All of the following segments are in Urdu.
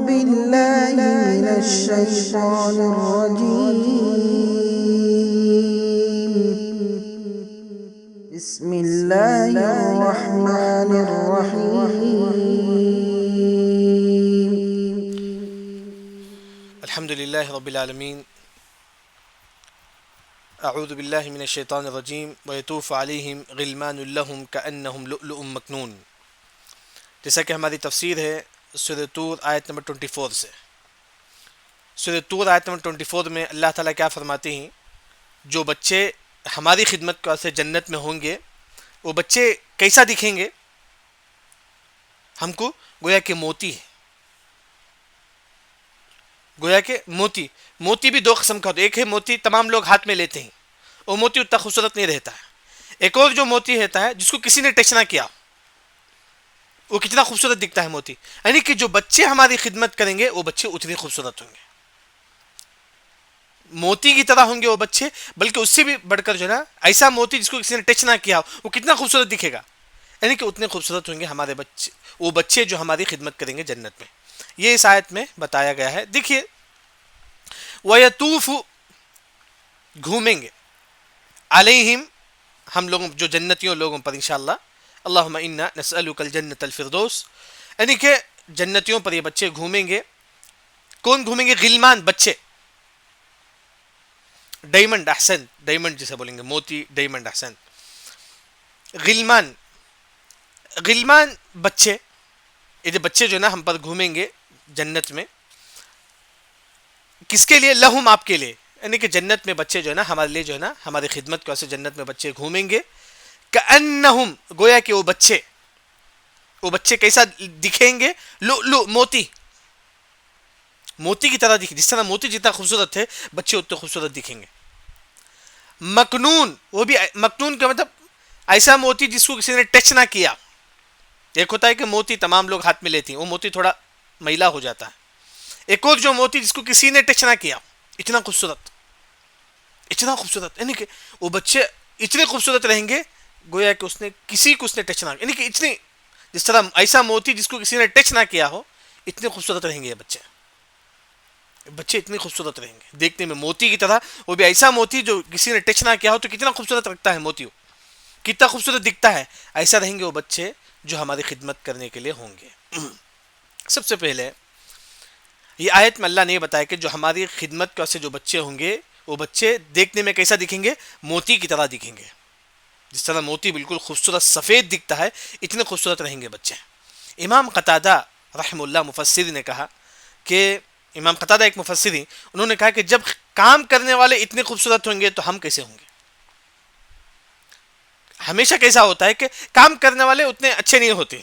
بالله من الشيطان الرجيم بسم الله الرحمن الرحيم الحمد لله رب العالمين اعوذ باللہ من الشیطان الرجیم ویطوف علیہم غلمان لہم کأنہم لؤلؤ مکنون. جیسا کہ ہماری تفسیر ہے سورۃ طور آیت نمبر 24 سے. سورۃ طور آیت نمبر 24 میں اللہ تعالیٰ کیا فرماتے ہیں؟ جو بچے ہماری خدمت کو سے جنت میں ہوں گے وہ بچے کیسا دکھیں گے؟ ہم کو گویا کہ موتی ہے، گویا کہ موتی بھی دو قسم کا ہوتا ہے. ایک ہے موتی تمام لوگ ہاتھ میں لیتے ہیں، وہ موتی اتنا خوبصورت نہیں رہتا ہے. ایک اور جو موتی رہتا ہے جس کو کسی نے ٹچ نہ کیا، وہ کتنا خوبصورت دکھتا ہے موتی. یعنی کہ جو بچے ہماری خدمت کریں گے وہ بچے اتنے خوبصورت ہوں گے، موتی کی طرح ہوں گے وہ بچے، بلکہ اس سے بھی بڑھ کر جو ہے نا ایسا موتی جس کو کسی نے ٹچ نہ کیا وہ کتنا خوبصورت دکھے گا. یعنی کہ اتنے خوبصورت ہوں گے ہمارے بچے، وہ بچے جو ہماری خدمت کریں گے جنت میں. یہ اس آیت میں بتایا گیا ہے. دیکھیے وَيَطُوفُ گھومیں گے علیہم ہم لوگوں جو جنتیوں لوگوں پر انشاءاللہ، اللہم انا نسألک الجنت الفردوس، یعنی کہ جنتیوں پر یہ بچے گھومیں گے. کون گھومیں گے؟ غلمان، بچے. ڈائمنڈ، احسن، ڈائمنڈ جسے بولیں گے، موتی، ڈائمنڈ، احسن. غلمان بچے، یہ بچے جو نا ہم پر گھومیں گے جنت میں. کس کے لیے؟ لہم، آپ کے لیے. یعنی کہ جنت میں بچے جو ہے نا ہمارے لیے جو ہے نا ہماری خدمت کو ایسے جنت میں بچے گھومیں گے. کأنہم گویا کہ وہ بچے کیسا دکھیں گے؟ لؤلؤ، موتی کی طرح دکھیں. جس طرح موتی جتنا خوبصورت ہے بچے اتنے خوبصورت دکھیں گے. مکنون، وہ بھی مکنون کا مطلب ایسا موتی جس کو کسی نے ٹچ نہ کیا. ایک ہوتا ہے کہ موتی تمام لوگ ہاتھ میں لیتے ہیں، وہ موتی تھوڑا میلا ہو جاتا ہے. ایک اور جو موتی جس کو کسی نے ٹچ نہ کیا، اتنا خوبصورت، یعنی کہ وہ بچے اتنے خوبصورت رہیں گے گویا کہ اس نے ٹچ نہ، یعنی کہ اتنی، جس طرح ایسا موتی جس کو کسی نے ٹچ نہ کیا ہو، اتنے خوبصورت رہیں گے یہ بچے اتنے خوبصورت رہیں گے دیکھنے میں موتی کی طرح. وہ بھی ایسا موتی جو کسی نے ٹچ نہ کیا ہو تو کتنا خوبصورت لگتا ہے موتی، کتنا خوبصورت دکھتا ہے. ایسا رہیں گے وہ بچے جو ہماری خدمت کرنے کے لیے ہوں گے. سب سے پہلے یہ آیت میں اللہ نے یہ بتایا کہ جو ہماری خدمت کے واسطے جو بچے ہوں گے وہ بچے دیکھنے میں کیسا دکھیں گے؟ موتی کی طرح دکھیں گے. جس طرح موتی بالکل خوبصورت سفید دکھتا ہے اتنے خوبصورت رہیں گے بچے. امام قتادہ رحم اللہ مفسر نے کہا کہ امام قتادہ ایک مفسری، انہوں نے کہا کہ جب کام کرنے والے اتنے خوبصورت ہوں گے تو ہم کیسے ہوں گے؟ ہمیشہ کیسا ہوتا ہے کہ کام کرنے والے اتنے اچھے نہیں ہوتے.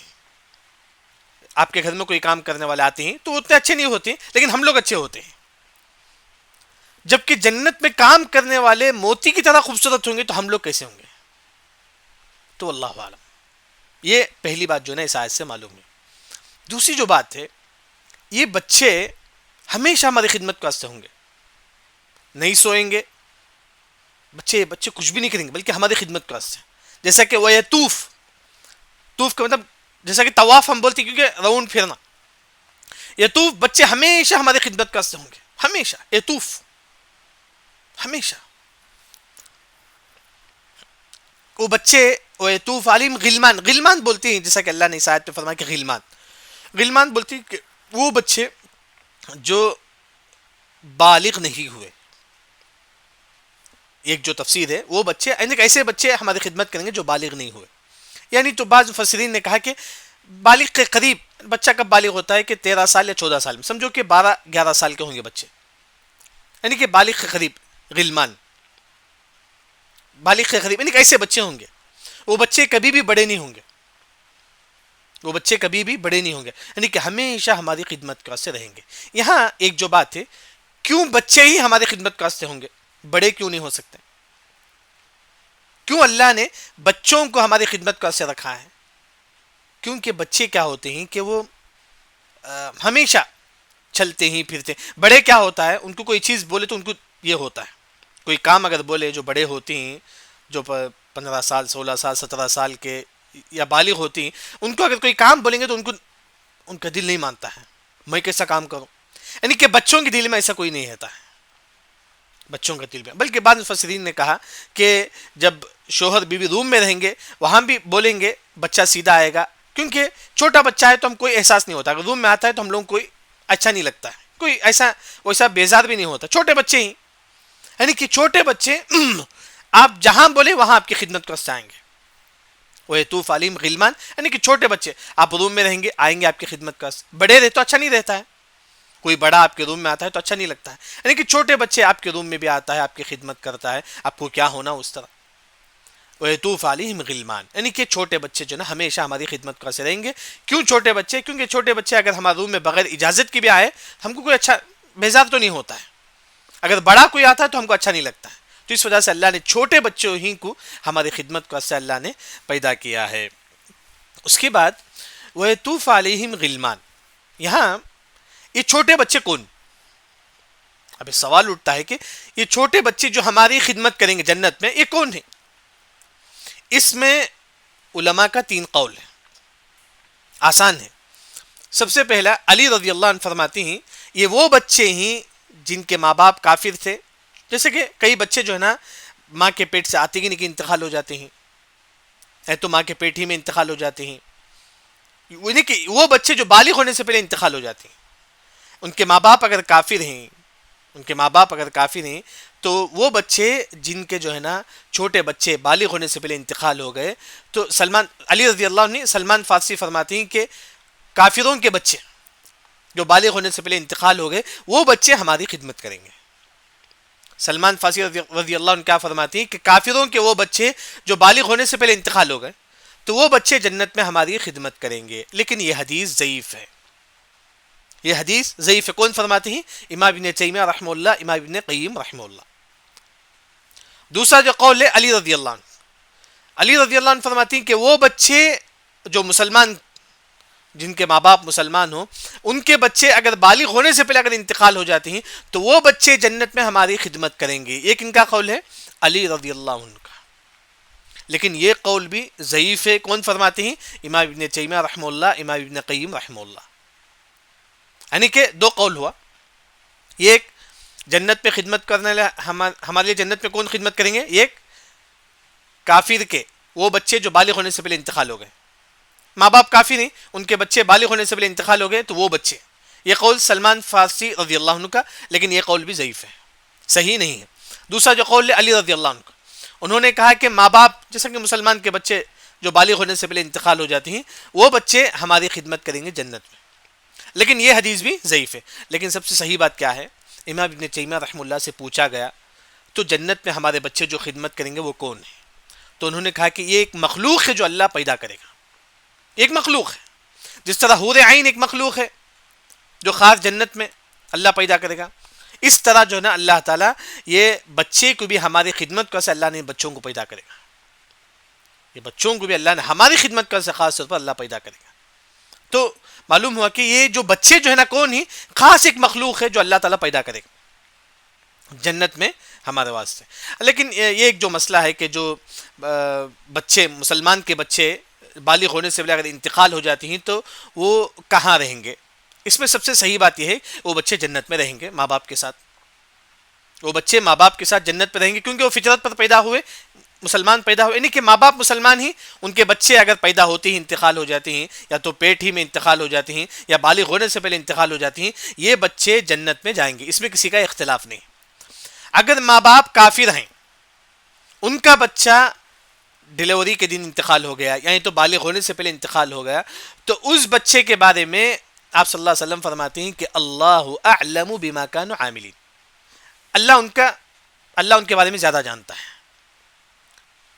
آپ کے گھر میں کوئی کام کرنے والے آتے ہیں تو وہ اتنے اچھے نہیں ہوتے، لیکن ہم لوگ اچھے ہوتے ہیں. جبکہ جنت میں کام کرنے والے موتی کی طرح خوبصورت ہوں گے تو ہم لوگ کیسے ہوں گے؟ تو اللہ عالم. یہ پہلی بات جو ہے نا اس آیت سے معلوم ہے. دوسری جو بات ہے، یہ بچے ہمیشہ ہماری خدمت کے واسطے ہوں گے، نہیں سوئیں گے بچے کچھ بھی نہیں کریں گے بلکہ ہماری خدمت کے واسطے. جیسا کہ وَيَطُوف، طوف کا مطلب جیسا کہ طواف ہم بولتے ہیں کیونکہ راؤنڈ پھرنا. یطوف، بچے ہمیشہ ہماری خدمت کے واسطے ہوں گے، ہمیشہ. یطوف ہمیشہ وہ بچے. وَيَطُوفُ عَلَيْهِمْ غلمان بولتے ہیں، جیسا کہ اللہ نے اس آیت میں فرمایا کہ غلمان بولتے ہیں کہ وہ بچے جو بالغ نہیں ہوئے. ایک جو تفسیر ہے وہ بچے یعنی کہ ایسے بچے ہماری خدمت کریں گے جو بالغ نہیں ہوئے. یعنی تو بعض مفسرین نے کہا کہ بالغ کے قریب. بچہ کب بالغ ہوتا ہے کہ 13 سال یا 14 سال میں، سمجھو کہ 12-11 سال کے ہوں گے بچے، یعنی کہ بالغ کے قریب. غلمان بالغ کے قریب یعنی کہ ایسے بچے ہوں گے. وہ بچے کبھی بھی بڑے نہیں ہوں گے، یعنی کہ ہمیشہ ہماری خدمت کے واسطے رہیں گے. یہاں ایک جو بات ہے، کیوں بچے ہی ہماری خدمت کے واسطے ہوں گے، بڑے کیوں نہیں ہو سکتے؟ کیوں اللہ نے بچوں کو ہماری خدمت کے واسطے رکھا ہے؟ کیونکہ بچے کیا ہوتے ہیں کہ وہ ہمیشہ چلتے ہی پھرتے. بڑے کیا ہوتا ہے، ان کو کوئی چیز بولے تو ان کو یہ ہوتا ہے، کوئی کام اگر بولے، جو بڑے ہوتے ہیں جو 15 سال 16 سال 17 سال کے یا بالغ ہوتی ہیں، ان کو اگر کوئی کام بولیں گے تو ان کا دل نہیں مانتا ہے. میں کیسا کام کروں. یعنی کہ بچوں کے دل میں ایسا کوئی نہیں رہتا ہے, بچوں کا دل میں. بلکہ بعض مفسرین نے کہا کہ جب شوہر بیوی روم میں رہیں گے وہاں بھی بولیں گے بچہ سیدھا آئے گا, کیونکہ چھوٹا بچہ ہے تو ہم کوئی احساس نہیں ہوتا, اگر روم میں آتا ہے تو ہم لوگوں کو کوئی اچھا نہیں لگتا ہے, کوئی ایسا ویسا بیزار بھی نہیں ہوتا, چھوٹے بچے ہی. یعنی کہ چھوٹے بچے آپ جہاں بولے وہاں آپ کی خدمت کو آئیں گے. وَيَطُوفُ عَلَيْهِمْ غِلْمَانٌ, یعنی کہ چھوٹے بچے آپ روم میں رہیں گے آئیں گے آپ کی خدمت کا. بڑے رہے تو اچھا نہیں رہتا ہے, کوئی بڑا آپ کے روم میں آتا ہے تو اچھا نہیں لگتا ہے. یعنی کہ چھوٹے بچے آپ کے روم میں بھی آتا ہے, آپ کی خدمت کرتا ہے, آپ کو کیا ہونا اس طرح. وَيَطُوفُ عَلَيْهِمْ غِلْمَانٌ, یعنی کہ چھوٹے بچے جو نا ہمیشہ ہماری خدمت کرتے رہیں گے. کیوں چھوٹے بچے؟ کیونکہ چھوٹے بچے اگر ہمارے روم میں بغیر اجازت کے بھی آئے ہم کو کوئی اچھا بیزار تو نہیں ہوتا ہے, اگر بڑا کوئی آتا ہے تو ہم کو اچھا نہیں لگتا ہے. تو اس وجہ سے اللہ نے چھوٹے بچوں ہی کو ہماری خدمت کو سے اللہ نے پیدا کیا ہے. اس کے بعد وَيَطُوفُ عَلَيْهِمْ غِلْمَانٌ, یہاں یہ چھوٹے بچے کون؟ اب سوال اٹھتا ہے کہ یہ چھوٹے بچے جو ہماری خدمت کریں گے جنت میں یہ کون ہیں؟ اس میں علماء کا 3 قول ہے, آسان ہے. سب سے پہلا علی رضی اللہ عنہ فرماتے ہیں یہ وہ بچے ہیں جن کے ماں باپ کافر تھے, جیسے کہ کئی بچے جو ہے نا ماں کے پیٹ سے آتے ہی نہیں کہ انتقال ہو جاتے ہیں, تو ماں کے پیٹ ہی میں انتقال ہو جاتے ہیں. یعنی کہ وہ بچے جو بالغ ہونے سے پہلے انتقال ہو جاتے ہیں, ان کے ماں باپ اگر کافر ہیں, ان کے ماں باپ اگر کافر ہیں تو وہ بچے جن کے جو ہے نا چھوٹے بچے بالغ ہونے سے پہلے انتقال ہو گئے, تو علی رضی اللہ عنہ سلمان فارسی فرماتے ہیں کہ کافروں کے بچے جو بالغ ہونے سے پہلے انتقال ہو گئے وہ بچے ہماری خدمت کریں گے. سلمان فارسی رضی اللہ عنہ کیا فرماتے ہیں کہ کافروں کے وہ بچے جو بالغ ہونے سے پہلے انتقال ہو گئے تو وہ بچے جنت میں ہماری خدمت کریں گے. لیکن یہ حدیث ضعیف ہے, یہ حدیث ضعیف ہے. کون فرماتے ہیں؟ امام ابن تیمیہ رحمہ اللہ, امام ابن قیم رحمہ اللہ. دوسرا جو قول ہے علی رضی اللہ عنہ, علی رضی اللہ عنہ فرماتے ہیں کہ وہ بچے جو مسلمان جن کے ماں باپ مسلمان ہوں ان کے بچے اگر بالغ ہونے سے پہلے اگر انتقال ہو جاتے ہیں تو وہ بچے جنت میں ہماری خدمت کریں گے. ایک ان کا قول ہے علی رضی اللہ عنہ کا, لیکن یہ قول بھی ضعیف ہے. کون فرماتے ہیں؟ امام ابن تیمیہ رحمہ اللہ, امام ابن قیم رحمہ اللہ. یعنی کہ 2 قول ہوا. ایک جنت پہ خدمت کرنے ہمارے لیے جنت میں کون خدمت کریں گے؟ ایک کافر کے وہ بچے جو بالغ ہونے سے پہلے انتقال ہو گئے, ماں باپ کافر نہیں, ان کے بچے بالغ ہونے سے پہلے انتقال ہو گئے تو وہ بچے. یہ قول سلمان فارسی رضی اللہ عنہ کا, لیکن یہ قول بھی ضعیف ہے, صحیح نہیں ہے. دوسرا جو قول ہے علی رضی اللہ عنہ کا, انہوں نے کہا کہ ماں باپ جیسا کہ مسلمان کے بچے جو بالغ ہونے سے پہلے انتقال ہو جاتے ہیں وہ بچے ہماری خدمت کریں گے جنت میں. لیکن یہ حدیث بھی ضعیف ہے. لیکن سب سے صحیح بات کیا ہے؟ امام ابن تیمیہ رحمہ اللہ سے پوچھا گیا تو جنت میں ہمارے بچے جو خدمت کریں گے وہ کون ہیں؟ تو انہوں نے کہا کہ یہ ایک مخلوق ہے جو اللہ پیدا کرے گا, ایک مخلوق ہے. جس طرح حور عین ایک مخلوق ہے جو خاص جنت میں اللہ پیدا کرے گا, اس طرح جو ہے نا اللہ تعالیٰ یہ بچے کو بھی ہماری خدمت کو سے اللہ نے بچوں کو پیدا کرے گا. یہ بچوں کو بھی اللہ نے ہماری خدمت کو سے خاص طور پر اللہ پیدا کرے گا. تو معلوم ہوا کہ یہ جو بچے جو ہے نا کون ہی خاص ایک مخلوق ہے جو اللہ تعالیٰ پیدا کرے گا جنت میں ہمارے واسطے. لیکن یہ ایک جو مسئلہ ہے کہ جو بچے مسلمان کے بچے بالغ ہونے سے پہلے اگر انتقال ہو جاتی ہیں تو وہ کہاں رہیں گے؟ اس میں سب سے صحیح بات یہ ہے وہ بچے جنت میں رہیں گے ماں باپ کے ساتھ. وہ بچے ماں باپ کے ساتھ جنت پہ رہیں گے کیونکہ وہ فطرت پر پیدا ہوئے, مسلمان پیدا ہوئے. یعنی کہ ماں باپ مسلمان ہی, ان کے بچے اگر پیدا ہوتے ہی انتقال ہو جاتے ہیں یا تو پیٹ ہی میں انتقال ہو جاتے ہیں یا بالغ ہونے سے پہلے انتقال ہو جاتے ہیں, یہ بچے جنت میں جائیں گے. اس میں کسی کا اختلاف نہیں. اگر ماں باپ کافر ہیں, ان کا بچہ ڈیلیوری کے دن انتقال ہو گیا یعنی تو بالغ ہونے سے پہلے انتقال ہو گیا, تو اس بچے کے بارے میں آپ صلی اللہ علیہ وسلم فرماتے ہیں کہ اللہ اعلم بما كانوا عاملین, اللہ ان کے بارے میں زیادہ جانتا ہے,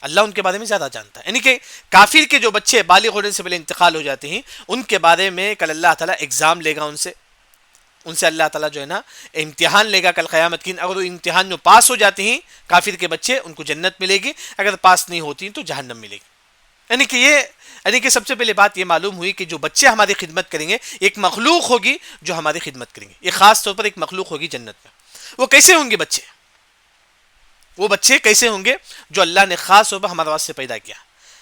اللہ ان کے بارے میں زیادہ جانتا ہے. یعنی کہ کافر کے جو بچے بالغ ہونے سے پہلے انتقال ہو جاتے ہیں ان کے بارے میں کل اللہ تعالیٰ ایگزام لے گا, ان سے اللہ تعالیٰ جو ہے نا امتحان لے گا کل قیامت کی. اگر وہ امتحان میں پاس ہو جاتے ہیں کافر کے بچے ان کو جنت ملے گی, اگر پاس نہیں ہوتی تو جہنم ملے گی. یعنی کہ سب سے پہلے بات یہ معلوم ہوئی کہ جو بچے ہماری خدمت کریں گے ایک مخلوق ہوگی جو ہماری خدمت کریں گے, یہ خاص طور پر ایک مخلوق ہوگی جنت میں. وہ کیسے ہوں گے بچے؟ وہ بچے کیسے ہوں گے جو اللہ نے خاص طور پر ہمارے واسطے پیدا کیا؟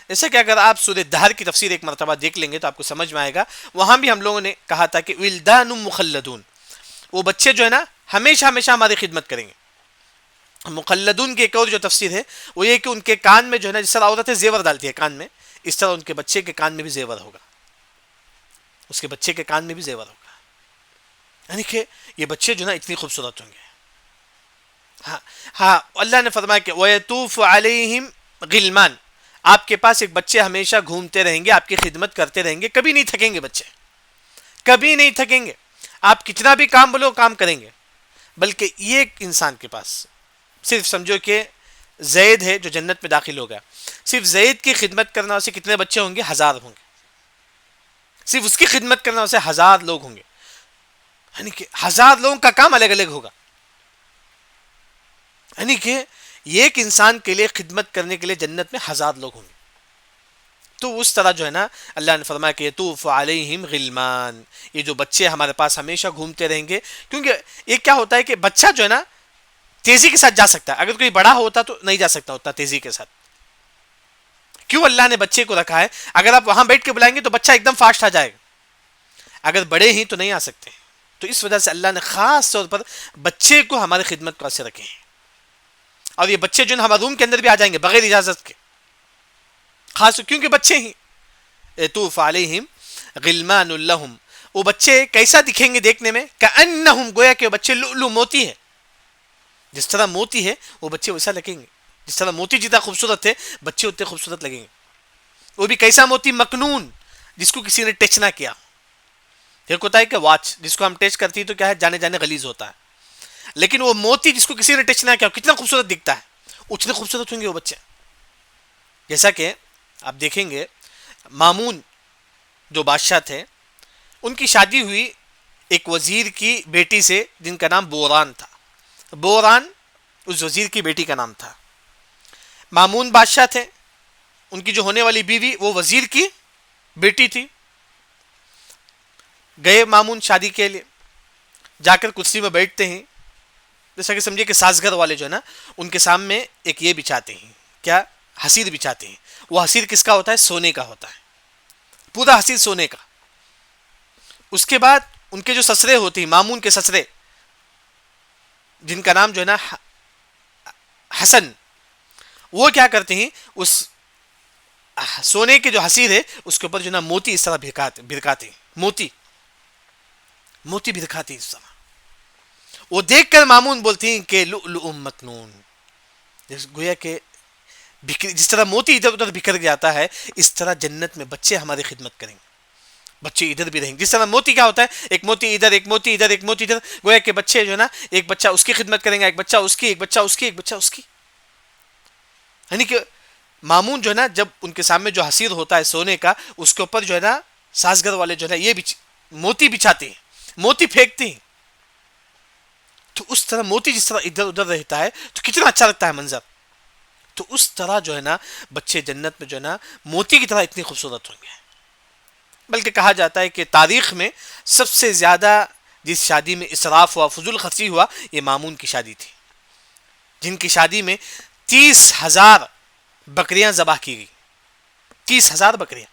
جیسا کہ اگر آپ سورہ دہر کی تفسیر ایک مرتبہ دیکھ لیں گے تو آپ کو سمجھ میں آئے گا، وہاں بھی ہم لوگوں نے کہا تھا کہ ولدان مخلدون، وہ بچے جو ہے نا ہمیشہ ہمیشہ ہماری خدمت کریں گے۔ مخلدون کی ایک اور جو تفسیر ہے وہ یہ کہ ان کے کان میں جو ہے نا، جس طرح عورتیں زیور ڈالتی ہے کان میں، اس طرح ان کے بچے کے کان میں بھی زیور ہوگا، اس کے بچے کے کان میں بھی زیور ہوگا، یعنی کہ یہ بچے جو ہے نا اتنی خوبصورت ہوں گے۔ ہاں ہاں، اللہ نے فرمایا کہ وَيَطُوفُ عَلَيْهِمْ غِلْمَانٌ، آپ کے پاس ایک بچے ہمیشہ گھومتے رہیں گے، آپ کی خدمت کرتے رہیں گے، کبھی نہیں تھکیں گے بچے، کبھی نہیں تھکیں گے، آپ کتنا بھی کام بولو کام کریں گے۔ بلکہ یہ ایک انسان کے پاس صرف سمجھو کہ زید ہے جو جنت میں داخل ہوگا، صرف زید کی خدمت کرنا اسے کتنے بچے ہوں گے؟ 1000 ہوں گے، صرف اس کی خدمت کرنا اسے 1000 لوگ ہوں گے، یعنی کہ 1000 لوگوں کا کام الگ الگ ہوگا، یعنی کہ یہ ایک انسان کے لیے خدمت کرنے کے لیے جنت میں 1000 لوگ ہوں گے۔ تو اس طرح جو ہے نا اللہ نے فرمایا کہ یطوف علیہم غلمان، یہ جو بچے ہمارے پاس ہمیشہ گھومتے رہیں گے، کیونکہ یہ کیا ہوتا ہے کہ بچہ جو ہے نا تیزی کے ساتھ جا سکتا ہے، اگر کوئی بڑا ہوتا تو نہیں جا سکتا اتنا تیزی کے ساتھ۔ کیوں اللہ نے بچے کو رکھا ہے؟ اگر آپ وہاں بیٹھ کے بلائیں گے تو بچہ ایک دم فاسٹ آ جائے گا، اگر بڑے ہی تو نہیں آ سکتے، تو اس وجہ سے اللہ نے خاص طور پر بچے کو ہماری خدمت کو ایسے رکھے ہیں، اور یہ بچے جو ہے ہمارے روم کے اندر بھی آ جائیں گے بغیر اجازت کے، خاص کیونکہ بچے ہی۔ یطوف علیہم غلمان لہم، وہ بچے کیسا دکھیں گے دیکھنے میں؟ کأنہم، گویا کہ وہ بچے لؤلؤ، موتی ہے، جس طرح موتی ہے وہ بچے ویسا لگیں گے، جس طرح موتی جتنا خوبصورت ہے بچے اتنے خوبصورت لگیں گے۔ وہ بھی کیسا موتی؟ مکنون، جس کو کسی نے ٹچ نہ کیا۔ ایک ہوتا ہے کہ واچ جس کو ہم ٹچ کرتی ہے تو کیا ہے، جانے جانے غلیظ ہوتا ہے، لیکن وہ موتی جس کو کسی نے ٹچ نہ کیا کتنا خوبصورت دکھتا ہے، اتنے خوبصورت ہوں گے وہ بچے۔ جیسا کہ آپ دیکھیں گے مامون جو بادشاہ تھے، ان کی شادی ہوئی ایک وزیر کی بیٹی سے جن کا نام بوران تھا، بوران اس وزیر کی بیٹی کا نام تھا۔ مامون بادشاہ تھے، ان کی جو ہونے والی بیوی وہ وزیر کی بیٹی تھی۔ گئے مامون شادی کے لیے، جا کر کرسی میں بیٹھتے ہیں، جیسا کہ سمجھے کہ سازگھر والے جو ہے نا ان کے سامنے ایک یہ بچھاتے ہیں، کیا؟ حسیر بچھاتے ہیں۔ وہ حسیر کس کا ہوتا ہے؟ سونے کا ہوتا ہے، پورا حسیر سونے کا۔ اس کے بعد ان کے جو سسرے ہوتے ہیں، مامون کے سسرے جن کا نام جو ہے نا حسن، وہ کیا کرتے ہیں؟ اس سونے کے جو حسیر ہے اس کے اوپر جو ہے نا موتی اس طرح بھرکاتے ہیں، موتی بھرکاتے ہیں اس طرح۔ وہ دیکھ کر مامون بولتے ہیں کہ لؤلؤ مکنون، گویا کہ جس طرح موتی ادھر ادھر بکھر جاتا ہے، اس طرح جنت میں بچے ہماری خدمت کریں گے، بچے ادھر بھی رہیں گے۔ جس طرح موتی کیا ہوتا ہے، ایک موتی ادھر، ایک موتی ادھر، ایک موتی ادھر، گویا کہ بچے جو ہے نا ایک بچہ اس کی خدمت کریں گا، ایک بچہ اس کی، ایک بچہ اس کی، ایک بچہ اس کی، یعنی کہ مامون جو ہے نا جب ان کے سامنے جو حسیر ہوتا ہے سونے کا، اس کے اوپر جو ہے نا سازگھر والے جو ہے نا یہ موتی بچھاتے ہیں، موتی پھینکتے ہیں، تو اس طرح موتی جس طرح ادھر ادھر رہتا ہے تو کتنا اچھا لگتا ہے منظر۔ تو اس طرح جو ہے نا بچے جنت میں جو ہے نا موتی کی طرح اتنی خوبصورت ہوں گے۔ بلکہ کہا جاتا ہے کہ تاریخ میں سب سے زیادہ جس شادی میں اسراف ہوا، فضول خرچی ہوا، یہ مامون کی شادی تھی، جن کی شادی میں 30,000 بکریاں ذبح کی گئی، 30,000 بکریاں،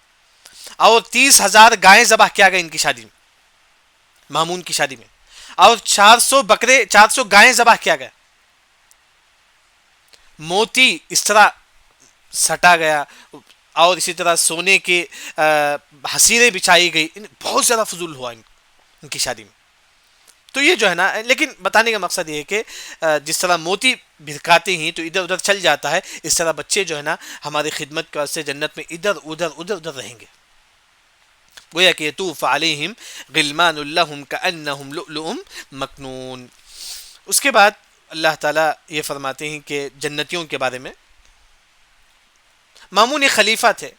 اور 30,000 گائیں ذبح کیا گیا ان کی شادی میں، مامون کی شادی میں، اور 400 گائیں ذبح کیا گیا۔ موتی اس طرح سٹا گیا، اور اسی طرح سونے کے حسیریں بچھائی گئی، بہت زیادہ فضول ہوا ان کی شادی میں۔ تو یہ جو ہے نا، لیکن بتانے کا مقصد یہ ہے کہ جس طرح موتی بھرکاتے ہیں تو ادھر ادھر چل جاتا ہے، اس طرح بچے جو ہے نا ہماری خدمت کے سے جنت میں ادھر ادھر رہیں گے، گویا کہ یطوف علیہم غلمان لہم کأنہم لؤلؤ مکنون۔ اس کے بعد اللہ تعالیٰ یہ فرماتے ہیں کہ جنتیوں کے بارے میں، مامون ایک خلیفہ تھے،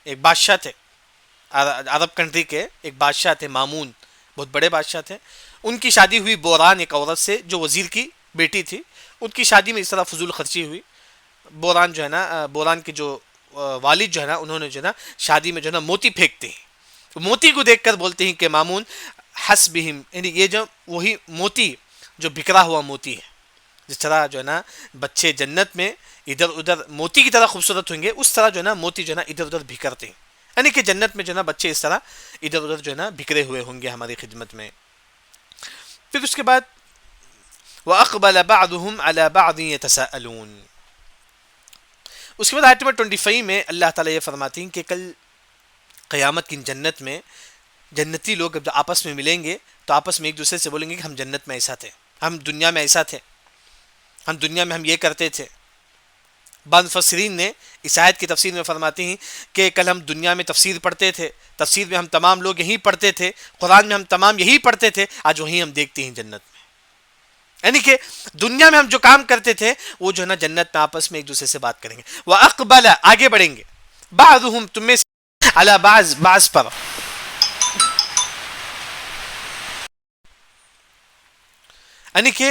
ایک بادشاہ تھے، عرب کنٹری کے ایک بادشاہ تھے مامون، بہت بڑے بادشاہ تھے۔ ان کی شادی ہوئی بوران ایک عورت سے جو وزیر کی بیٹی تھی، ان کی شادی میں اس طرح فضول خرچی ہوئی۔ بوران جو ہے نا، بوران کے جو والد جو ہے نا، انہوں نے جو ہے نا شادی میں جو ہے نا موتی پھینکتے ہیں، موتی کو دیکھ کر بولتے ہیں کہ مامون حسبہم، یعنی یہ جو وہی موتی جو بکھرا ہوا موتی ہے، جس طرح جو ہے نا بچے جنت میں ادھر ادھر موتی کی طرح خوبصورت ہوں گے، اس طرح جو ہے نا موتی جو ہے نا ادھر ادھر بکھرتے ہیں، یعنی کہ جنت میں جو ہے نا بچے اس طرح ادھر ادھر جو ہے نا بکھرے ہوئے ہوں گے ہماری خدمت میں. پھر اس کے بعد وَأَقْبَلَ بَعْضُهُمْ عَلَى بَعْضٍ يَتَسَاءَلُونَ. اس کے بعد آیت نمبر 25 میں اللہ تعالیٰ یہ فرماتی ہیں کہ کل قیامت کی جنت میں جنتی لوگ جب آپس میں ملیں گے تو آپس میں ایک دوسرے سے بولیں گے کہ ہم جنت میں ایسا تھے، ہم دنیا میں ایسا تھے، ہم دنیا میں ہم یہ کرتے تھے. بعض مفسرین نے اس آیت کی تفسیر میں فرماتے ہیں کہ کل ہم دنیا میں تفسیر پڑھتے تھے، تفسیر میں ہم تمام لوگ یہی پڑھتے تھے، قرآن میں ہم تمام یہی پڑھتے تھے، آج وہیں ہم دیکھتے ہیں جنت میں. یعنی کہ دنیا میں ہم جو کام کرتے تھے وہ جو ہے نا جنت میں آپس میں ایک دوسرے سے بات کریں گے. وَأَقْبَلَ آگے بڑھیں گے، بعضهم تم میں سے علی بعض بعض پر، یعنی کہ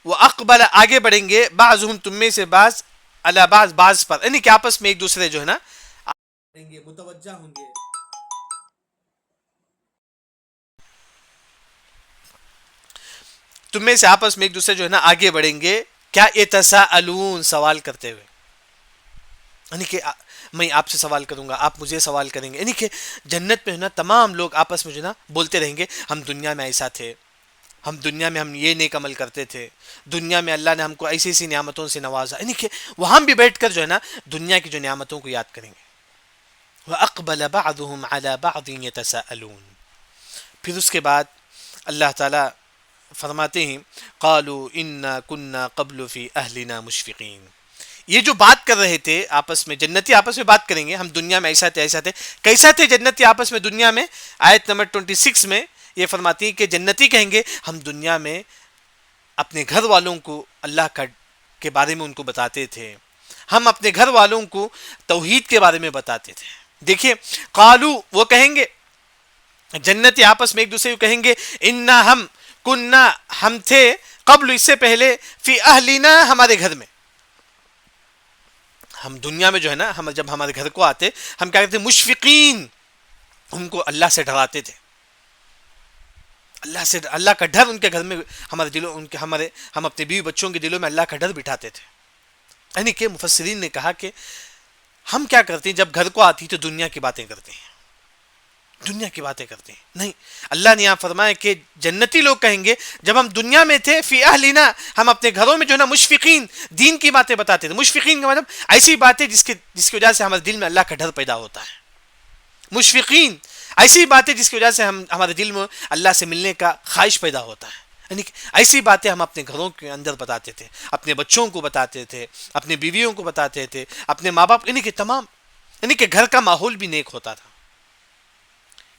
وَأَقْبَلَ آگے بڑھیں گے، بعضهم تم میں سے بعض علی بعض بعض پر، یعنی کہ آپس میں ایک دوسرے جو ہے نا متوجہ ہوں گے. تم میں سے آپس میں ایک دوسرے جو ہے نا آگے بڑھیں گے، کیا یتساءلون سوال کرتے ہوئے، یعنی کہ میں آپ سے سوال کروں گا، آپ مجھے سوال کریں گے. یعنی کہ جنت میں نا تمام لوگ آپس میں جو ہے نا بولتے رہیں گے ہم دنیا میں ایسا تھے، ہم دنیا میں ہم یہ نیک عمل کرتے تھے، دنیا میں اللہ نے ہم کو ایسی ایسی نعمتوں سے نوازا. یعنی کہ وہاں بھی بیٹھ کر جو ہے نا دنیا کی جو نعمتوں کو یاد کریں گے. وَأَقْبَلَ بَعْضُهُمْ عَلَى بَعْضٍ يَتَسَاءَلُونَ. پھر اس کے بعد اللہ تعالیٰ فرماتے ہیں قالوا انا كنا قبل في اهلنا مشفقين. یہ جو بات کر رہے تھے آپس میں، جنتی آپس میں بات کریں گے ہم دنیا میں ایسا تھے ایسا تھے، کیسا تھے جنتی آپس میں دنیا میں. آیت نمبر 26 میں یہ فرماتی ہے کہ جنتی کہیں گے ہم دنیا میں اپنے گھر والوں کو اللہ کا کے بارے میں ان کو بتاتے تھے، ہم اپنے گھر والوں کو توحید کے بارے میں بتاتے تھے. دیکھیے قالو وہ کہیں گے، جنتی آپس میں ایک دوسرے کو کہیں گے انا ہم کننا ہم تھے قبل اس سے پہلے فی اہلینا ہمارے گھر میں. ہم دنیا میں جو ہے نا ہم جب ہمارے گھر کو آتے ہم کیا کہتے ہیں مشفقین، ان کو اللہ سے ڈراتے تھے، اللہ سے اللہ کا ڈر ان کے گھر میں ہمارے دلوں ان کے ہمارے ہم اپنے بیوی بچوں کے دلوں میں اللہ کا ڈر بٹھاتے تھے. یعنی کہ مفسرین نے کہا کہ ہم کیا کرتے ہیں جب گھر کو آتی تو دنیا کی باتیں کرتے ہیں، دنیا کی باتیں کرتے ہیں. نہیں، اللہ نے یہاں فرمایا کہ جنتی لوگ کہیں گے جب ہم دنیا میں تھے فی اہلینا ہم اپنے گھروں میں جو ہے نا مشفقین دین کی باتیں بتاتے تھے. مشفقین کا مطلب ایسی باتیں جس کی وجہ سے ہمارے دل میں اللہ کا ڈر پیدا ہوتا ہے. مشفقین ایسی باتیں جس کی وجہ سے ہمارے دل میں اللہ سے ملنے کا خواہش پیدا ہوتا ہے. یعنی ایسی باتیں ہم اپنے گھروں کے اندر بتاتے تھے، اپنے بچوں کو بتاتے تھے، اپنے بیویوں کو بتاتے تھے، اپنے ماں باپ، یعنی کہ تمام، یعنی کہ گھر کا ماحول بھی نیک ہوتا تھا.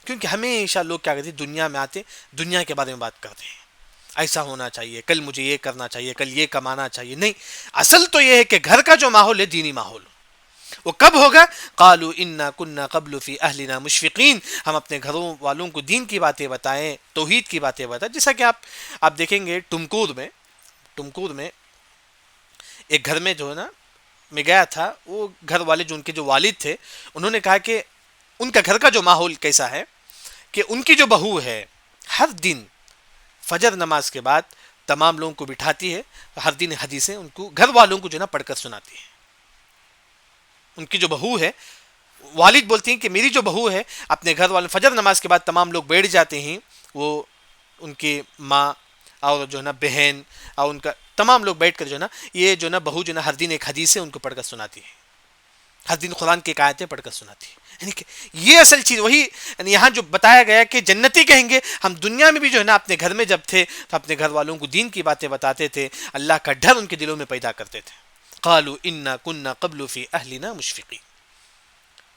کیونکہ ہمیشہ لوگ کیا کرتے ہیں دنیا میں آتے دنیا کے بارے میں بات کرتے ہیں، ایسا ہونا چاہیے، کل مجھے یہ کرنا چاہیے، کل یہ کمانا چاہیے. نہیں، اصل تو یہ ہے کہ گھر کا جو ماحول ہے دینی ماحول. وہ کب ہوگا؟ قالوا انا كنا قبل في اهلنا مشفقين، ہم اپنے گھروں والوں کو دین کی باتیں بتائیں، توحید کی باتیں بتائیں. جیسا کہ آپ دیکھیں گے ٹمکور میں ایک گھر میں جو ہے نا میں گیا تھا، وہ گھر والے جو ان کے جو والد تھے انہوں نے کہا کہ ان کا گھر کا جو ماحول کیسا ہے کہ ان کی جو بہو ہے ہر دن فجر نماز کے بعد تمام لوگوں کو بٹھاتی ہے، ہر دن حدیثیں ان کو گھر والوں کو جو ہے نا پڑھ کر سناتی ہے. ان کی جو بہو ہے، والد بولتی ہیں کہ میری جو بہو ہے اپنے گھر والوں فجر نماز کے بعد تمام لوگ بیٹھ جاتے ہیں، وہ ان کی ماں اور جو ہے نا بہن اور ان کا تمام لوگ بیٹھ کر جو ہے نا یہ جو ہے نا بہو جو ہے نا ہر دن ایک حدیث ہے ان کو پڑھ کر سناتی ہے، ہر دن قرآن کی آیتیں پڑھ کر سناتی ہے. یعنی کہ یہ اصل چیز وہی، یعنی یہاں جو بتایا گیا کہ جنتی کہیں گے ہم دنیا میں بھی جو ہے نا اپنے گھر میں جب تھے تو اپنے گھر والوں کو دین کی باتیں بتاتے تھے، اللہ کا ڈر ان کے دلوں میں پیدا کرتے تھے. قالوا انا كنا قبل في اهلنا مشفقين.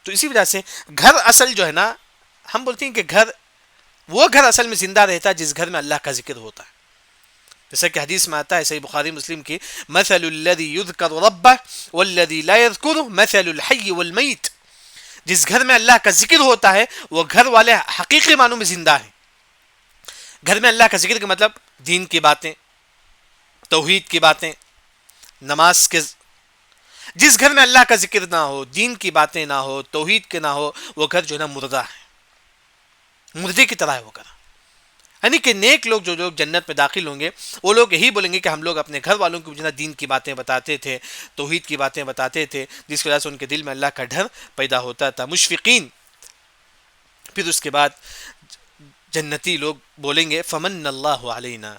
تو اسی وجہ سے گھر اصل جو ہے نا ہم بولتے ہیں کہ وہ گھر اصل میں زندہ رہتا ہے جس گھر میں اللہ کا ذکر ہوتا ہے. جیسا کہ حدیث میں آتا ہے صحیح بخاری مسلم کی مثل الذي يذكر ربه والذي لا يذكره مثل الحي والميت. جس گھر میں اللہ کا ذکر ہوتا ہے وہ گھر والے حقیقی معنوں میں زندہ ہیں. گھر میں اللہ کا ذکر کا مطلب دین کی باتیں، توحید کی باتیں، نماز کے. جس گھر میں اللہ کا ذکر نہ ہو، دین کی باتیں نہ ہو، توحید کے نہ ہو، وہ گھر جو ہے نا مردہ ہے، مردے کی طرح ہے وہ گھر. یعنی کہ نیک لوگ جو لوگ جنت میں داخل ہوں گے وہ لوگ یہی بولیں گے کہ ہم لوگ اپنے گھر والوں کو جو ہے دین کی باتیں بتاتے تھے، توحید کی باتیں بتاتے تھے، جس کی وجہ سے ان کے دل میں اللہ کا ڈر پیدا ہوتا تھا، مشفقین. پھر اس کے بعد جنتی لوگ بولیں گے فمن اللہ علینا.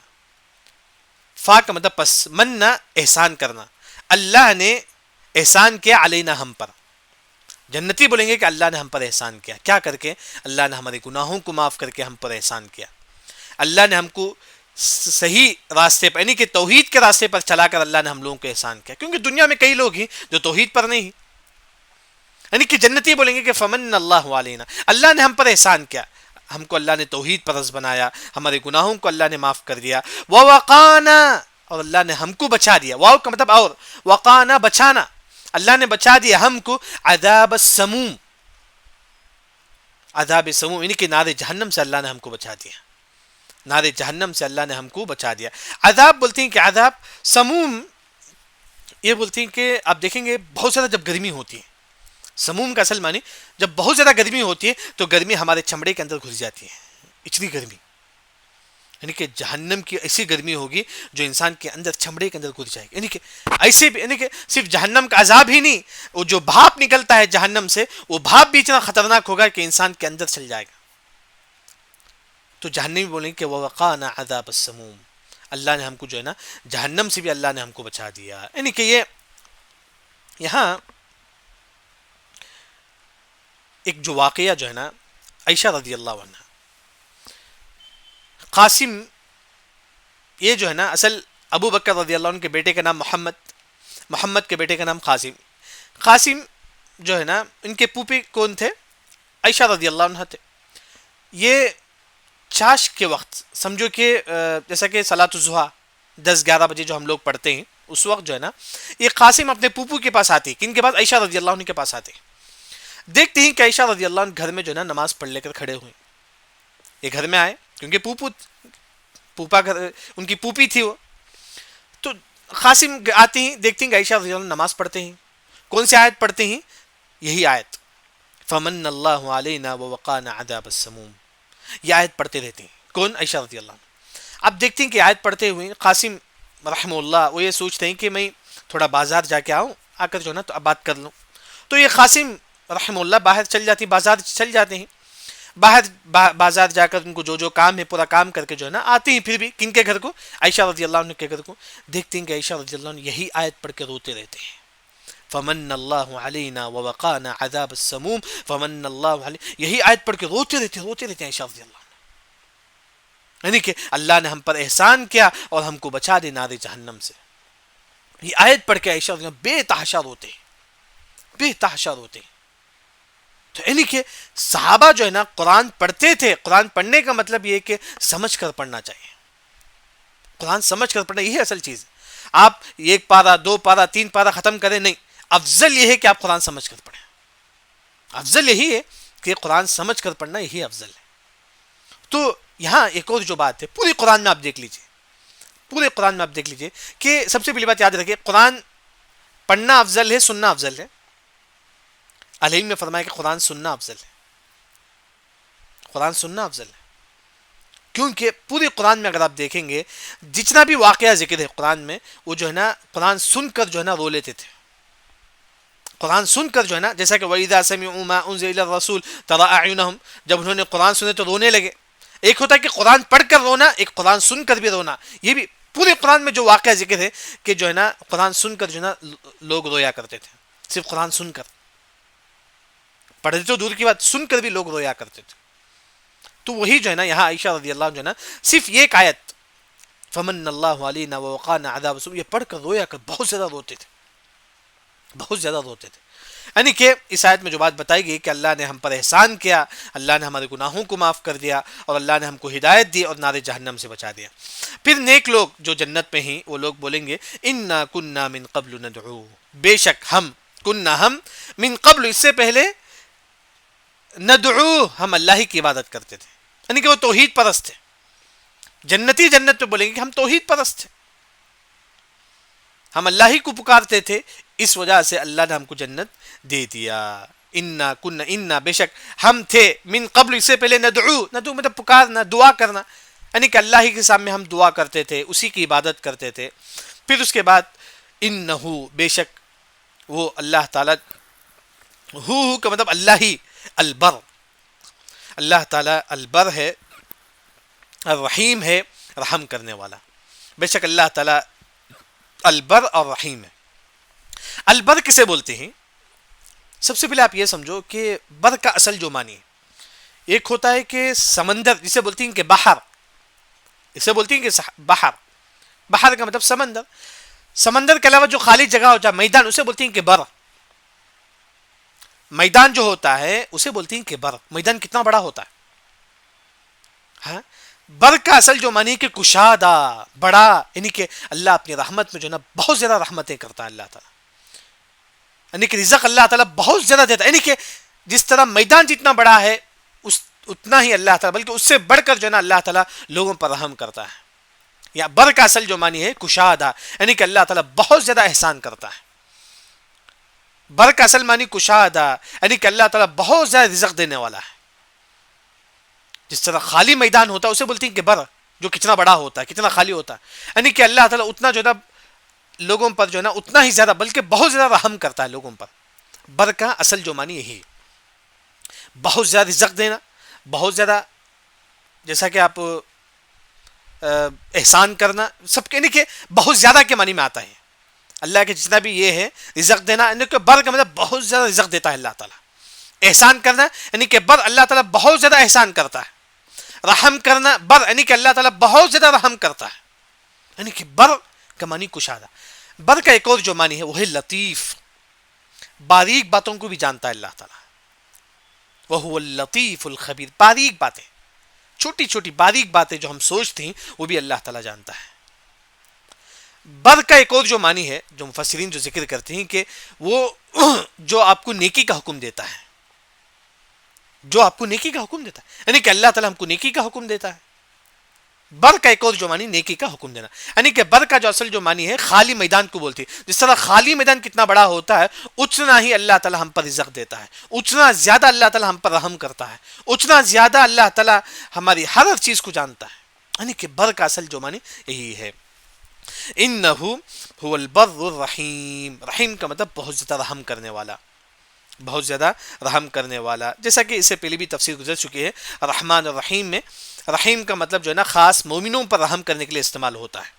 فا کا مطلب پس، مننا احسان کرنا، اللہ نے احسان کیا علینا ہم پر. جنتی بولیں گے کہ اللہ نے ہم پر احسان کیا. کیا کر کے؟ اللہ نے ہمارے گناہوں کو معاف کر کے ہم پر احسان کیا. اللہ نے ہم کو صحیح راستے پر یعنی کہ توحید کے راستے پر چلا کر اللہ نے ہم لوگوں کو احسان کیا. کیونکہ دنیا میں کئی لوگ ہیں جو توحید پر نہیں ہیں. یعنی کہ جنتی بولیں گے کہ فمن اللہ علینا، اللہ نے ہم پر احسان کیا، ہم کو اللہ نے توحید پرست بنایا، ہمارے گناہوں کو اللہ نے معاف کر دیا. ووقانا، اور اللہ نے ہم کو بچا دیا. واو کا مطلب اور، وقانا بچانا، اللہ نے بچا دیا ہم کو عذاب السموم. عذاب سموم یعنی کہ نار جہنم سے اللہ نے ہم کو بچا دیا. نار جہنم سے اللہ نے ہم کو بچا دیا. عذاب بولتے ہیں کہ عذاب سموم، یہ بولتے ہیں کہ آپ دیکھیں گے بہت زیادہ جب گرمی ہوتی ہے، سموم کا اصل معنی جب بہت زیادہ گرمی ہوتی ہے تو گرمی ہمارے چمڑے کے اندر گھس جاتی ہے، اتنی گرمی. یعنی کہ جہنم کی ایسی گرمی ہوگی جو انسان کے اندر چمڑے کے اندر گھس جائے گی. یعنی کہ ایسے بھی، یعنی کہ صرف جہنم کا عذاب ہی نہیں، وہ جو بھاپ نکلتا ہے جہنم سے، وہ بھاپ بھی اتنا خطرناک ہوگا کہ انسان کے اندر چل جائے گا. تو جہنمی بولیں کہ ووقانا عذاب السموم، اللہ نے ہم کو جو ہے نا جہنم سے بھی اللہ نے ہم کو بچا دیا. یعنی کہ یہ یہاں ایک جو واقعہ جو ہے نا عائشہ رضی اللہ عنہ، قاسم، یہ جو ہے نا اصل ابو بکر رضی اللہ عنہ کے بیٹے کا نام محمد کے بیٹے کا نام قاسم. قاسم جو ہے نا ان کے پوپی کون تھے؟ عائشہ رضی اللہ عنہ تھے. یہ چاش کے وقت سمجھو کہ جیسا کہ صلاۃ الضحیٰ 10-11 بجے جو ہم لوگ پڑھتے ہیں اس وقت جو ہے نا یہ قاسم اپنے پوپو کے پاس آتے، کن کے پاس؟ عائشہ رضی اللہ عنہ کے پاس آتے. دیکھتے ہیں کہ عائشہ رضی اللہ عنہ گھر میں جو ہے نا نماز پڑھ لے کر کھڑے ہوئے. یہ گھر میں آئے کیونکہ پوپا گھر ان کی پوپی تھی وہ. تو قاسم آتے ہیں، دیکھتے ہیں کہ عائشہ رضی اللہ عنہ نماز پڑھتے ہیں. کون سی آیت پڑھتے ہیں؟ یہی آیت فمن اللہ علینا ووقانا عذاب السموم. یہ آیت پڑھتے رہتے ہیں. کون؟ عائشہ رضی اللہ عنہ. اب دیکھتے ہیں کہ آیت پڑھتے ہوئے قاسم رحمہ اللہ وہ یہ سوچتے ہیں کہ میں تھوڑا بازار جا کے آؤں، آ کر جو ہے نا تو اب بات کر لوں. تو یہ قاسم رحمہ اللہ باہر چل جاتے ہیں، بازار چل جاتے ہیں. باہر بازار جا کر ان کو جو کام ہے پورا کام کر کے جو ہے نا آتے ہیں. پھر بھی کن کے گھر کو؟ عائشہ رضی اللہ عنہ کے گھر کو. دیکھتے ہیں کہ عائشہ رضی اللہ عنہ یہی آیت پڑھ کے روتے رہتے ہیں فمن اللہ علینا ووقانا عذاب السموم فمن اللہ علینا. یہی آیت پڑھ کے روتے رہتے ہیں عائشہ رضی اللہ عنہ. یعنی کہ اللہ نے ہم پر احسان کیا اور ہم کو بچا دے نار جہنم سے. یہ آیت پڑھ کے عائشہ رضی اللہ عنہ بے تحاشا روتے ہیں. تو یعنی کہ صحابہ جو ہے نا قرآن پڑھتے تھے. قرآن پڑھنے کا مطلب یہ ہے کہ سمجھ کر پڑھنا چاہیے. قرآن سمجھ کر پڑھنا یہی اصل چیز ہے. آپ 1 پارہ 2 پارہ 3 پارہ ختم کریں نہیں، افضل یہ ہے کہ آپ قرآن سمجھ کر پڑھیں. افضل یہی ہے کہ قرآن سمجھ کر پڑھنا یہی افضل ہے. تو یہاں ایک اور جو بات ہے پورے قرآن میں آپ دیکھ لیجئے کہ سب سے پہلی بات یاد رکھیں، قرآن پڑھنا افضل ہے، سننا افضل ہے. علیم نے فرمایا کہ قرآن سننا افضل ہے. کیونکہ پورے قرآن میں اگر آپ دیکھیں گے جتنا بھی واقعہ ذکر ہے قرآن میں، وہ جو ہے نا قرآن سن کر جو ہے نا رو لیتے تھے. قرآن سن کر جو ہے نا جیسا کہ وَإِذَا سَمِعُوا مَا أُنزِلَ إِلَى الرَّسُولِ تَرَىٰ أَعْيُنَهُمْ، جب انہوں نے قرآن سنے تو رونے لگے. ایک ہوتا ہے کہ قرآن پڑھ کر رونا، ایک قرآن سن کر بھی رونا. یہ بھی پورے قرآن میں جو واقعہ ذکر ہے کہ جو ہے نا قرآن سن کر جو ہے نا لوگ رویا کرتے تھے. صرف قرآن سن کر، پڑھتے تو دور کی بات، سن کر بھی لوگ رویا کرتے تھے. تو وہی جو ہے نا یہاں عائشہ رضی اللہ عنہ جو ہے نا صرف یہ ایک آیت فمن اللہ علینا ووقانا عذاب السموم یہ پڑھ کر رویا کر بہت زیادہ روتے تھے. یعنی کہ اس آیت میں جو بات بتائی گئی کہ اللہ نے ہم پر احسان کیا، اللہ نے ہمارے گناہوں کو معاف کر دیا اور اللہ نے ہم کو ہدایت دی اور نار جہنم سے بچا دیا. پھر نیک لوگ جو جنت میں ہیں وہ لوگ بولیں گے انا کننا من قبل ندعو، بے شک ہم من قبل اس سے پہلے ندعو ہم اللہ کی عبادت کرتے تھے. یعنی کہ وہ توحید پرست تھے. جنتی جنت پہ بولیں گے کہ ہم توحید پرست تھے، ہم اللہ ہی کو پکارتے تھے، اس وجہ سے اللہ نے ہم کو جنت دے دیا. انا بے شک ہم تھے من قبل اس سے پہلے ندعو مطلب پکارنا، دعا کرنا. یعنی کہ اللہ ہی کے سامنے ہم دعا کرتے تھے، اسی کی عبادت کرتے تھے. پھر اس کے بعد انہو بے شک وہ اللہ تعالیٰ، ہو کا مطلب اللہ ہی، البر، اللہ تعالیٰ البر ہے، الرحیم ہے، رحم کرنے والا. بے شک اللہ تعالیٰ البر اور رحیم ہے. البر کسے بولتے ہیں؟ سب سے پہلے آپ یہ سمجھو کہ بر کا اصل جو معنی ہے، ایک ہوتا ہے کہ سمندر، جسے بولتی ہیں کہ بحر، اسے بولتی ہیں کہ بحر، بحر کا مطلب سمندر. سمندر کے علاوہ جو خالی جگہ ہوتا ہے میدان، اسے بولتی ہیں کہ بر. میدان جو ہوتا ہے اسے بولتی ہیں کہ بر. میدان کتنا بڑا ہوتا ہے. ہاں، بر کا اصل جو معنی ہے کہ کشادہ، بڑا، یعنی کہ اللہ اپنی رحمت میں جو ہے نا بہت زیادہ رحمتیں کرتا ہے اللہ تعالیٰ، یعنی کہ رزق اللہ تعالیٰ بہت زیادہ دیتا ہے. یعنی کہ جس طرح میدان جتنا بڑا ہے اتنا ہی اللہ تعالیٰ، بلکہ اس سے بڑھ کر جو ہے نا اللہ تعالیٰ لوگوں پر رحم کرتا ہے. یا بر کا اصل جو معنی ہے کشادہ، یعنی کہ اللہ تعالیٰ بہت زیادہ احسان کرتا ہے. بر کا اصل معنی کشادہ، یعنی کہ اللہ تعالیٰ بہت زیادہ رزق دینے والا ہے. جس طرح خالی میدان ہوتا ہے اسے بولتے ہیں کہ بر، جو کتنا بڑا ہوتا ہے، کتنا خالی ہوتا ہے، یعنی کہ اللہ تعالیٰ اتنا جو ہے نا لوگوں پر جو ہے نا اتنا ہی زیادہ، بلکہ بہت زیادہ رحم کرتا ہے لوگوں پر. بر کا اصل جو معنی یہی، بہت زیادہ رزق دینا، بہت زیادہ، جیسا کہ آپ احسان کرنا، سب کے، یعنی کہ بہت زیادہ کے معنی میں آتا ہے. اللہ کے جتنا بھی یہ ہے رزق دینا، یعنی کہ بر کا مطلب بہت زیادہ رزق دیتا ہے اللہ تعالیٰ. احسان کرنا یعنی کہ بر، اللہ تعالیٰ بہت زیادہ احسان کرتا ہے. رحم کرنا بر، یعنی کہ اللہ تعالیٰ بہت زیادہ رحم کرتا ہے. یعنی کہ بر کا معنی کشادہ. بر کا ایک اور جو معنی ہے وہ ہے لطیف، باریک باتوں کو بھی جانتا ہے اللہ تعالیٰ. وَهُوَ اللَّطِيفُ الْخَبِيرُ، باریک باتیں، چھوٹی چھوٹی باریک باتیں جو ہم سوچتے ہیں وہ بھی اللہ تعالیٰ جانتا ہے. بر کا ایک اور جو معنی ہے جو مفسرین جو ذکر کرتے ہیں کہ وہ جو آپ کو نیکی کا حکم دیتا ہے، جو آپ کو نیکی کا حکم دیتا ہے، یعنی کہ اللہ تعالیٰ ہم کو نیکی کا حکم دیتا ہے. بر کا ایک اور جو معنی نیکی کا حکم دینا، یعنی کہ بر کا جو اصل جو معنی ہے خالی میدان کو بولتی ہے. جس طرح خالی میدان کتنا بڑا ہوتا ہے اتنا ہی اللہ تعالیٰ ہم پر رزق دیتا ہے، اتنا زیادہ اللہ تعالیٰ ہم پر رحم کرتا ہے، اتنا زیادہ اللہ تعالیٰ ہماری ہر چیز کو جانتا ہے. یعنی کہ بر کا اصل جو معنی یہی ہے. انہو هو البر الرحیم، رحیم کا مطلب بہت زیادہ رحم کرنے والا، بہت زیادہ رحم کرنے والا. جیسا کہ اس سے پہلے بھی تفسیر گزر چکی ہے. رحمان الرحیم میں رحیم کا مطلب جو ہے نا خاص مومنوں پر رحم کرنے کے لیے استعمال ہوتا ہے.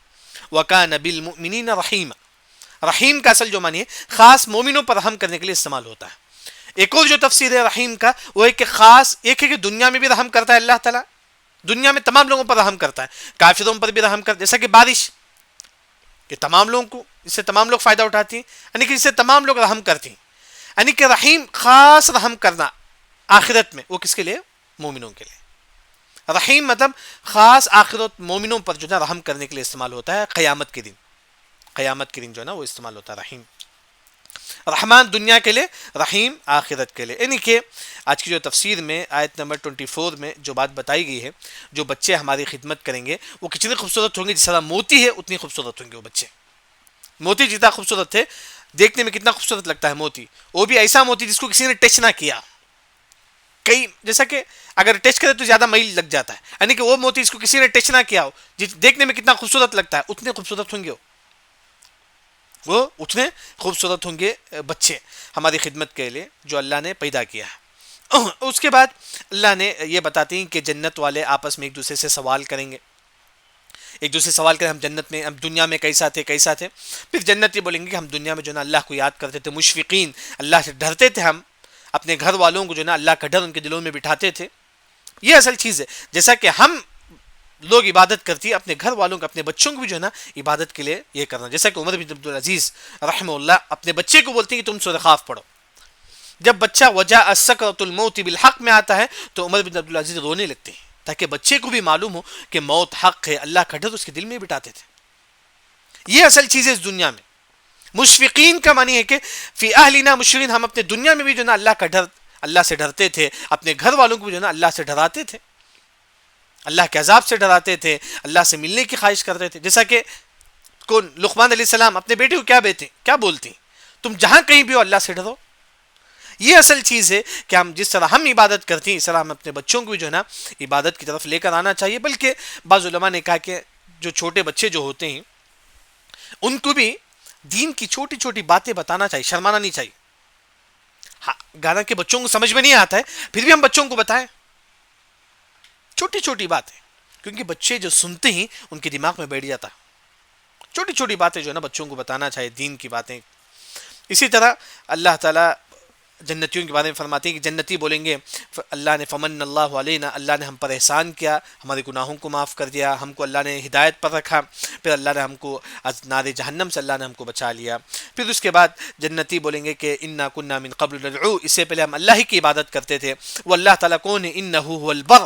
وَكَانَ بِالْمُؤْمِنِينَ رَحِيمًا، رحیم کا اصل جو معنی ہے خاص مومنوں پر رحم کرنے کے لیے استعمال ہوتا ہے. ایک اور جو تفسیر ہے رحیم کا وہ ہے کہ خاص، ایک ہے کہ دنیا میں بھی رحم کرتا ہے اللہ تعالیٰ، دنیا میں تمام لوگوں پر رحم کرتا ہے، کافروں پر بھی رحم کرتا ہے. جیسا کہ بارش، کہ تمام لوگوں کو، اس سے تمام لوگ فائدہ اٹھاتے ہیں، یعنی کہ اس سے تمام لوگ رحم کرتے ہیں. یعنی کہ رحیم خاص رحم کرنا آخرت میں، وہ کس کے لیے؟ مومنوں کے لیے. رحیم مطلب خاص آخرت مومنوں پر جو ہے نا رحم کرنے کے لیے استعمال ہوتا ہے. قیامت کے دن، قیامت کے دن جو ہے نا وہ استعمال ہوتا ہے رحیم. رحمان دنیا کے لیے، رحیم آخرت کے لیے. یعنی کہ آج کی جو تفسیر میں آیت نمبر 24 میں جو بات بتائی گئی ہے، جو بچے ہماری خدمت کریں گے وہ کتنے خوبصورت ہوں گے، جس طرح موتی ہے اتنی خوبصورت ہوں گے وہ بچے. موتی جتنا خوبصورت تھے، دیکھنے میں کتنا خوبصورت لگتا ہے موتی، وہ بھی ایسا موتی جس کو کسی نے ٹچ نہ کیا. کئی جیسا کہ اگر ٹچ کرے تو زیادہ میل لگ جاتا ہے، یعنی کہ وہ موتی جس کو کسی نے ٹچ نہ کیا ہو، دیکھنے میں کتنا خوبصورت لگتا ہے، اتنے خوبصورت ہوں گے وہ اتنے خوبصورت ہوں گے بچے ہماری خدمت کے لیے جو اللہ نے پیدا کیا ہے. اس کے بعد اللہ نے یہ بتاتے ہیں کہ جنت والے آپس میں ایک دوسرے سے سوال کریں گے، ایک دوسرے سے سوال کریں ہم جنت میں، ہم دنیا میں کیسا تھے کیسا تھے. پھر جنت یہ بولیں گے کہ ہم دنیا میں جو ہے نا اللہ کو یاد کرتے تھے، مشفقین، اللہ سے ڈرتے تھے، ہم اپنے گھر والوں کو جو ہے نا اللہ کا ڈر ان کے دلوں میں بٹھاتے تھے. یہ اصل چیز ہے. جیسا کہ ہم لوگ عبادت کرتی ہے، اپنے گھر والوں کو، اپنے بچوں کو بھی جو ہے نا عبادت کے لیے یہ کرنا. جیسا کہ عمر بن عبدالعزیز رحمہ اللہ اپنے بچے کو بولتے ہیں کہ تم سورہ قاف پڑھو. جب بچہ وجاء سکرۃ الموت بالحق میں آتا ہے تو عمر بن عبدالعزیز رونے لگتے ہیں، تاکہ بچے کو بھی معلوم ہو کہ موت حق ہے. اللہ کا ڈر اس کے دل میں بٹھاتے تھے. یہ اصل چیز ہے اس دنیا میں. مشفقین کا معنی ہے کہ فی اہلنا مشفقین، ہم اپنے دنیا میں بھی جو ہے نا اللہ کا ڈر، اللہ سے ڈرتے تھے، اپنے گھر والوں کو بھی جو ہے نا اللہ سے ڈراتے تھے، اللہ کے عذاب سے ڈراتے تھے، اللہ سے ملنے کی خواہش کرتے تھے. جیسا کہ لقمان علیہ السلام اپنے بیٹے کو کیا بولتے ہیں، تم جہاں کہیں بھی ہو اللہ سے ڈرو. یہ اصل چیز ہے کہ ہم جس طرح ہم عبادت کرتے ہیں اس طرح ہم اپنے بچوں کو بھی جو ہے نا عبادت کی طرف لے کر آنا چاہیے. بلکہ بعض علماء نے کہا کہ جو چھوٹے بچے جو ہوتے ہیں ان کو بھی دین کی چھوٹی چھوٹی باتیں بتانا چاہیے, شرمانا نہیں چاہیے. ہاں گانا کے بچوں کو سمجھ میں نہیں آتا ہے پھر بھی ہم بچوں کو بتائیں چھوٹی چھوٹی باتیں, کیونکہ بچے جو سنتے ہیں ان کے دماغ میں بیٹھ جاتا ہے. چھوٹی چھوٹی باتیں جو ہے نا بچوں کو بتانا چاہیے, دین کی باتیں. اسی طرح اللہ تعالیٰ جنتیوں کے بارے میں فرماتے ہیں کہ جنتی بولیں گے اللہ نے فمن اللہ علینا, اللہ نے ہم پر احسان کیا, ہمارے گناہوں کو معاف کر دیا, ہم کو اللہ نے ہدایت پر رکھا, پھر اللہ نے ہم کو از نار جہنم سے اللہ نے ہم کو بچا لیا. پھر اس کے بعد جنتی بولیں گے کہ انا کنا من قبل ندعو, اس سے پہلے ہم اللہ ہی کی عبادت کرتے تھے. وہ اللہ تعالیٰ کون ہے؟ انہ هو البر,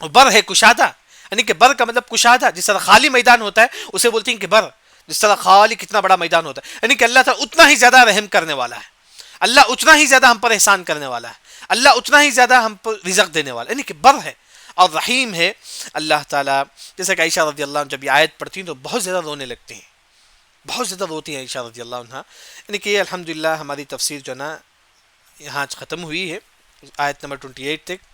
بر ہے کشادہ, یعنی کہ بر کا مطلب کشادہ. جس طرح خالی میدان ہوتا ہے اسے بولتے ہیں کہ بر, جس طرح خالی کتنا بڑا میدان ہوتا ہے, یعنی کہ اللہ تعالیٰ اتنا ہی زیادہ رحم کرنے والا ہے, اللہ اتنا ہی زیادہ ہم پر احسان کرنے والا ہے, اللہ اتنا ہی زیادہ ہم پر رزق دینے والا ہے, یعنی کہ بر ہے اور رحیم ہے اللہ تعالیٰ. جیسا کہ عائشہ رضی اللہ عنہ جب یہ آیت پڑھتی ہیں تو بہت زیادہ رونے لگتے ہیں, بہت زیادہ روتی ہیں عائشہ رضی اللہ عنہ. یعنی کہ یہ الحمدللہ ہماری تفسیر جو ہے نا یہاں ختم ہوئی ہے آیت نمبر 28 تک.